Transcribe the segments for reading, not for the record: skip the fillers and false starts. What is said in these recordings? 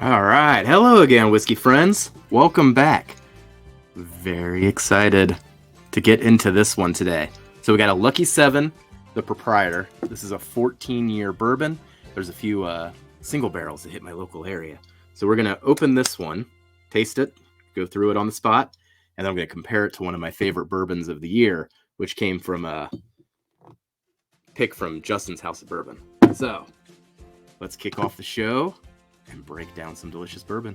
All right. Hello again, whiskey friends. Welcome back. Very excited to get into this one today. So we got a Lucky 7, the Proprietor. This is a 14-year bourbon. There's a few single barrels that hit my local area. So we're going to open this one, taste it, go through it on the spot, and then I'm going to compare it to one of my favorite bourbons of the year, which came from a pick from Justin's House of Bourbon. So let's kick off the show and break down some delicious bourbon.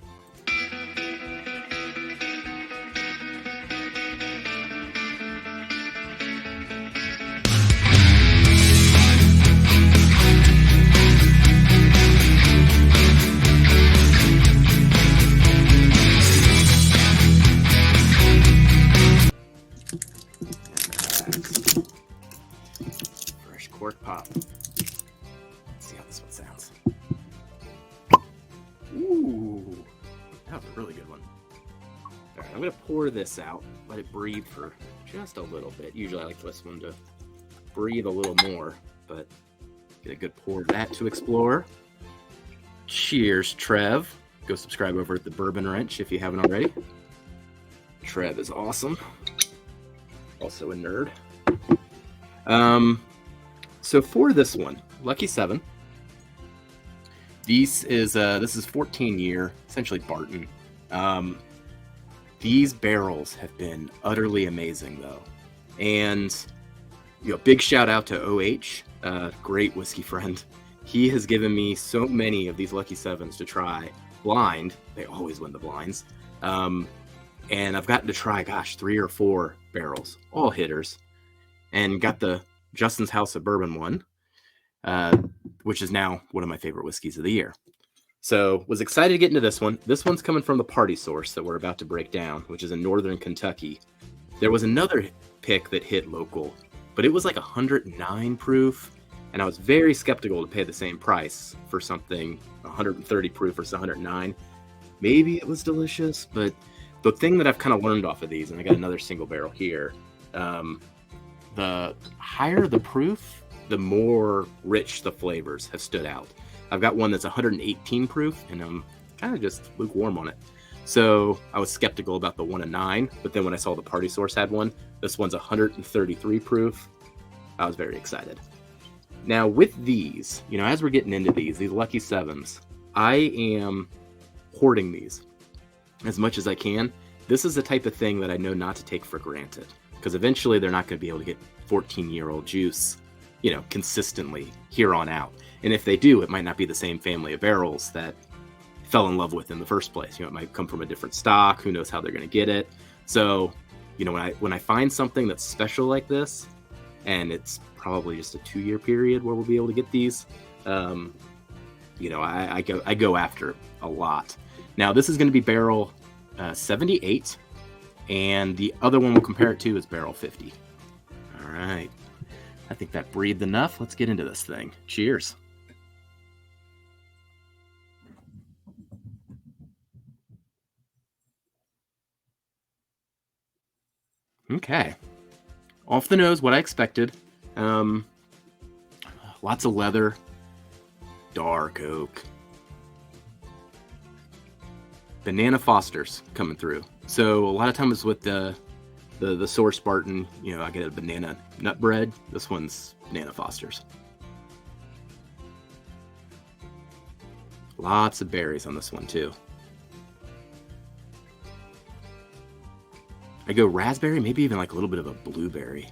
Fresh cork pop. Let's see how this one sounds. Ooh, that was a really good one. All right, I'm gonna pour this out, let it breathe for just a little bit. Usually I like this one to breathe a little more, but get a good pour of that to explore. Cheers, Trev. Go subscribe over at the Bourbon Wrench if you haven't already. Trev is awesome. Also a nerd. So for this one, Lucky 7. This is 14 year, essentially Barton. These barrels have been utterly amazing though. And big shout out to OH, great whiskey friend. He has given me so many of these Lucky 7s to try blind. They always win the blinds. And I've gotten to try, 3 or 4 barrels, all hitters, and got the Justin's House of Bourbon one, which is now one of my favorite whiskeys of the year. So was excited to get into this one. This one's coming from the Party Source that we're about to break down, which is in northern Kentucky. There was another pick that hit local, but it was like 109 proof, and I was very skeptical to pay the same price for something 130 proof versus 109. Maybe it was delicious, but the thing that I've kind of learned off of these, and I got another single barrel here, the higher the proof, the more rich the flavors have stood out. I've got one that's 118 proof, and I'm kind of just lukewarm on it. So I was skeptical about the 109, but then when I saw the Party Source had one, this one's 133 proof. I was very excited. Now with these, as we're getting into these Lucky 7s, I am hoarding these as much as I can. This is the type of thing that I know not to take for granted, because eventually they're not going to be able to get 14-year-old juice, consistently here on out. And if they do, it might not be the same family of barrels that I fell in love with in the first place. It might come from a different stock. Who knows how they're going to get it? So, when I find something that's special like this, and it's probably just a 2-year period where we'll be able to get these, I go after it a lot. Now this is going to be barrel 78, and the other one we'll compare it to is barrel 50. All right, I think that breathed enough. Let's get into this thing. Cheers. Okay, off the nose, what I expected. Lots of leather, dark oak, banana Fosters coming through. So a lot of times with the Source Barton, I get a banana nut bread. This one's banana Fosters. Lots of berries on this one too. I go raspberry, maybe even like a little bit of a blueberry.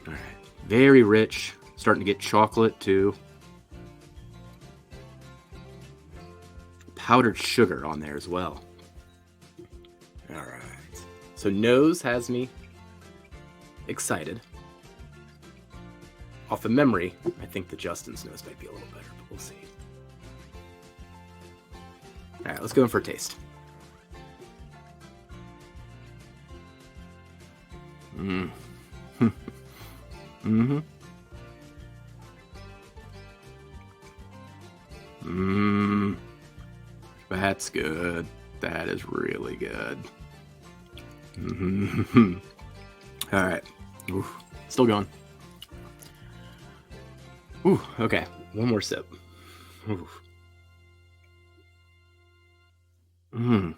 All right, very rich. Starting to get chocolate too. Powdered sugar on there as well. All right. So nose has me excited. Off of memory, I think the Justin's nose might be a little better, but we'll see. All right, let's go in for a taste. Mm-hmm. That's good. That is really good. Mm-hmm. All right. Oof. Still going. Ooh, okay. One more sip. Ooh. Mm.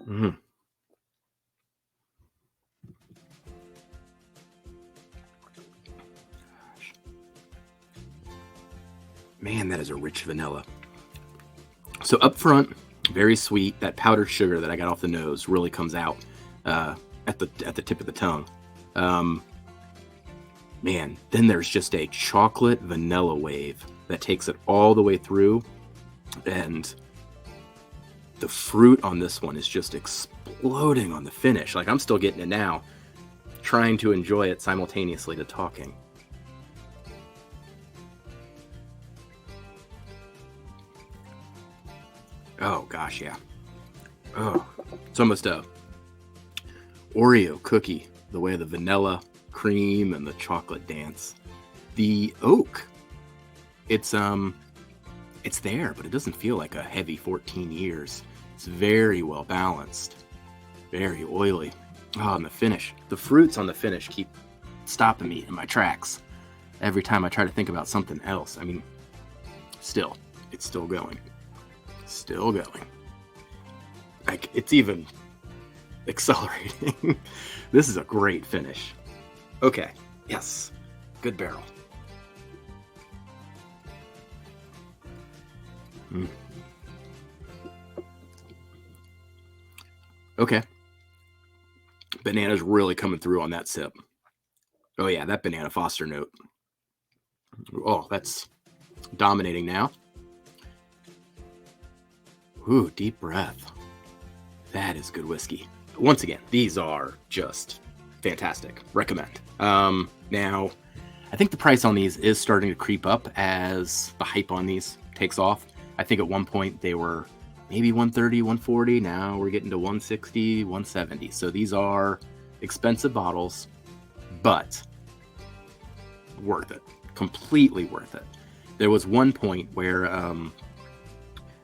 Mm. Man, that is a rich vanilla. So up front, very sweet. That powdered sugar that I got off the nose really comes out at the tip of the tongue. Man, then there's just a chocolate vanilla wave that takes it all the way through, and the fruit on this one is just exploding on the finish. Like, I'm still getting it now, trying to enjoy it simultaneously to talking. Oh gosh, yeah. Oh, it's almost a Oreo cookie, the way the vanilla cream and the chocolate dance. The oak, it's there, but it doesn't feel like a heavy 14 years. It's very well balanced, very oily. Oh, and the finish, the fruits on the finish keep stopping me in my tracks every time I try to think about something else. I mean, still, it's still going. Still going. Like, it's even accelerating. This is a great finish. Okay, yes, good barrel. Mm. Okay. Banana's really coming through on that sip. Oh yeah, that banana Foster note. Oh, that's dominating now. Ooh, deep breath. That is good whiskey. Once again, these are just fantastic. Recommend. Now, I think the price on these is starting to creep up as the hype on these takes off. I think at one point they were maybe 130, 140. Now we're getting to 160, 170. So these are expensive bottles, but worth it. Completely worth it. There was one point where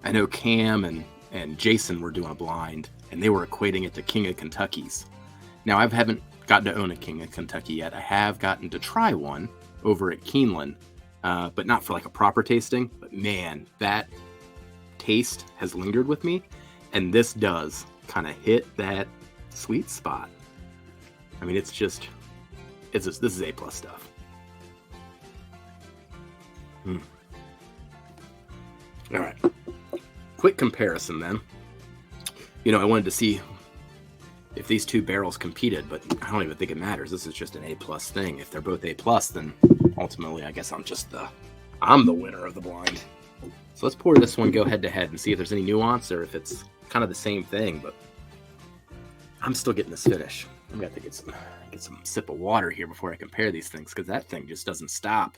I know Cam and Jason were doing a blind, and they were equating it to King of Kentucky's. Now, I haven't gotten to own a King of Kentucky yet. I have gotten to try one over at Keeneland, but not for like a proper tasting. But man, that taste has lingered with me, and this does kind of hit that sweet spot. I mean, this is A+ stuff. All right. Quick comparison then. You know, I wanted to see if these two barrels competed, but I don't even think it matters. This is just an A+ thing. If they're both A+, then ultimately I guess I'm the winner of the blind. So let's pour this one, go head to head, and see if there's any nuance or if it's kind of the same thing, but I'm still getting this finish. I'm gonna have to get some sip of water here before I compare these things, because that thing just doesn't stop.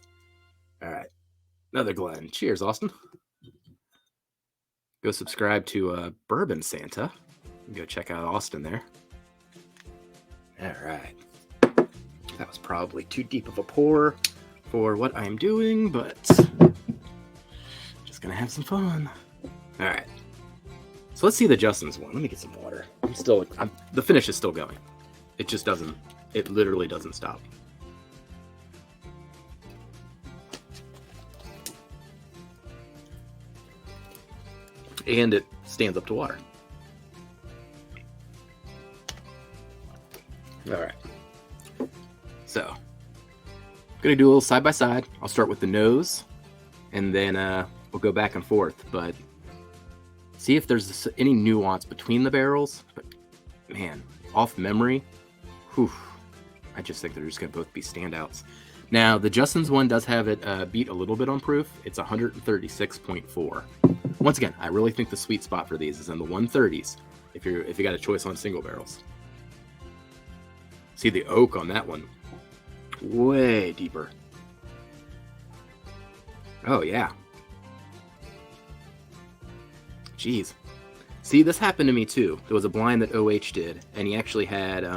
All right, another Glen. Cheers, Austin. Go subscribe to Bourbon Santa. Go check out Austin there. All right. That was probably too deep of a pour for what I'm doing, but just gonna have some fun. All right. So let's see the Justin's one. Let me get some water. The finish is still going. It just doesn't. It literally doesn't stop. And it stands up to water. All right. So, I'm going to do a little side by side. I'll start with the nose, and then we'll go back and forth. But see if there's any nuance between the barrels. But man, off memory, whew, I just think they're just going to both be standouts. Now, the Justin's one does have it beat a little bit on proof. It's 136.4. Once again, I really think the sweet spot for these is in the 130s if you got a choice on single barrels. See the oak on that one, way deeper. Oh yeah. Jeez. See, this happened to me too. There was a blind that OH did, and he actually had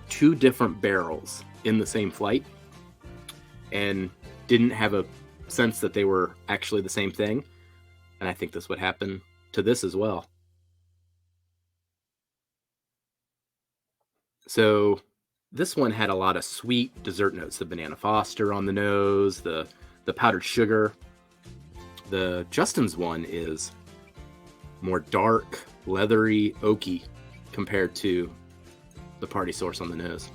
2 different barrels in the same flight and didn't have a sense that they were actually the same thing. And I think this would happen to this as well. So This one had a lot of sweet dessert notes. The Banana Foster on the nose, the powdered sugar. The Justin's one is more dark, leathery, oaky compared to the Party Source on the nose.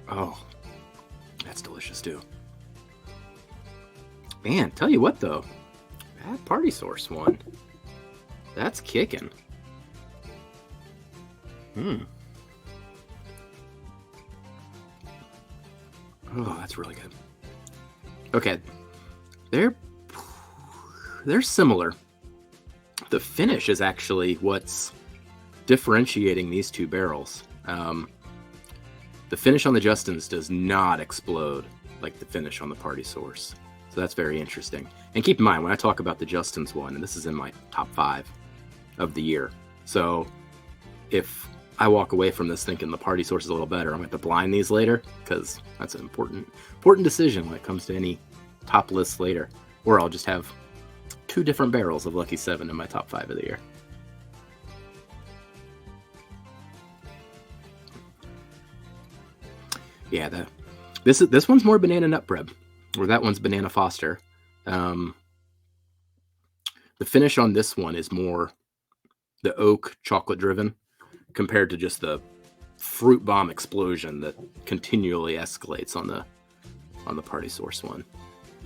Oh, that's delicious too. Man, tell you what though, that Party Source one, that's kicking. Oh, that's really good. Okay, they're similar. The finish is actually what's differentiating these two barrels. The finish on the Justin's does not explode like the finish on the Party Source. So that's very interesting. And keep in mind, when I talk about the Justin's one, and this is in my top 5 of the year. So if I walk away from this thinking the Party Source is a little better, I'm going to blind these later, because that's an important decision when it comes to any top lists later. Or I'll just have 2 different barrels of Lucky 7 in my top 5 of the year. Yeah, this one's more banana nut bread, or that one's Banana Foster. The finish on this one is more the oak chocolate driven compared to just the fruit bomb explosion that continually escalates on the Party Source one.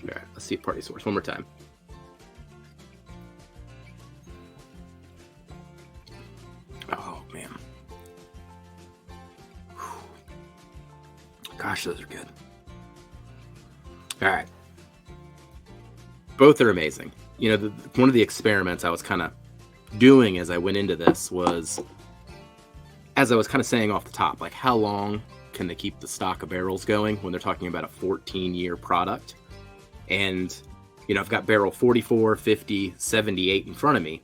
All right, let's see Party Source one more time. Oh man. Gosh, those are good. All right. Both are amazing. You know, one of the experiments I was kind of doing as I went into this was, as I was kind of saying off the top, like how long can they keep the stock of barrels going when they're talking about a 14-year product? And, you know, I've got barrel 44, 50, 78 in front of me.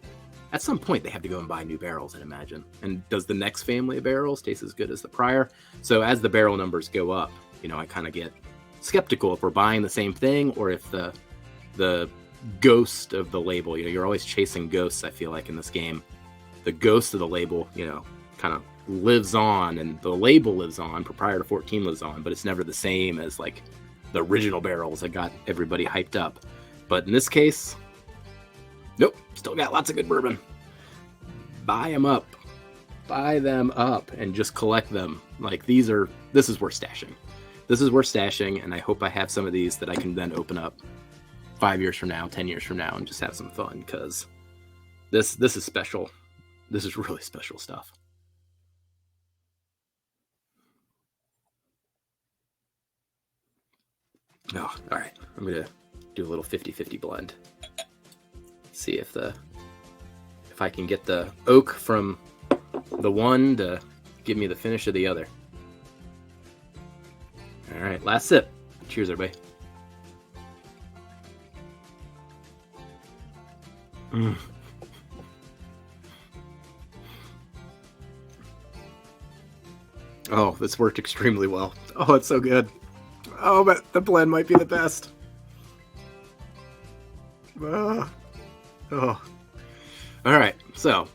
At some point, they have to go and buy new barrels, I'd imagine. And does the next family of barrels taste as good as the prior? So as the barrel numbers go up, you know, I kind of get skeptical if we're buying the same thing or if the ghost of the label, you know, you're always chasing ghosts, I feel like, in this game. The ghost of the label, you know, kind of lives on, and the label lives on, Proprietor 14 lives on, but it's never the same as, like, the original barrels that got everybody hyped up. But in this case, nope, still got lots of good bourbon. Buy them up. Buy them up and just collect them. Like, this is worth stashing. This is worth stashing, and I hope I have some of these that I can then open up 5 years from now, 10 years from now, and just have some fun, because this is special. This is really special stuff. Oh, all right. I'm going to do a little 50-50 blend. See if I can get the oak from the one to give me the finish of the other. All right, last sip. Cheers, everybody. Oh, this worked extremely well. Oh, it's so good. Oh, but the blend might be the best. Oh. All right, so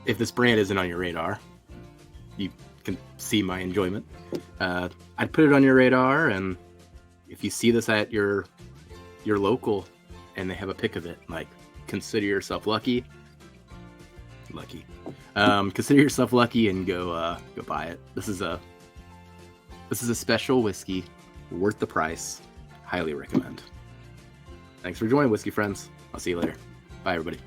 if this brand isn't on your radar, you can see my enjoyment. I'd put it on your radar, and if you see this at your local and they have a pick of it, like, consider yourself lucky. Consider yourself lucky and go buy it. This is a special whiskey, worth the price. Highly recommend. Thanks for joining, whiskey friends. I'll see you later. Bye, everybody.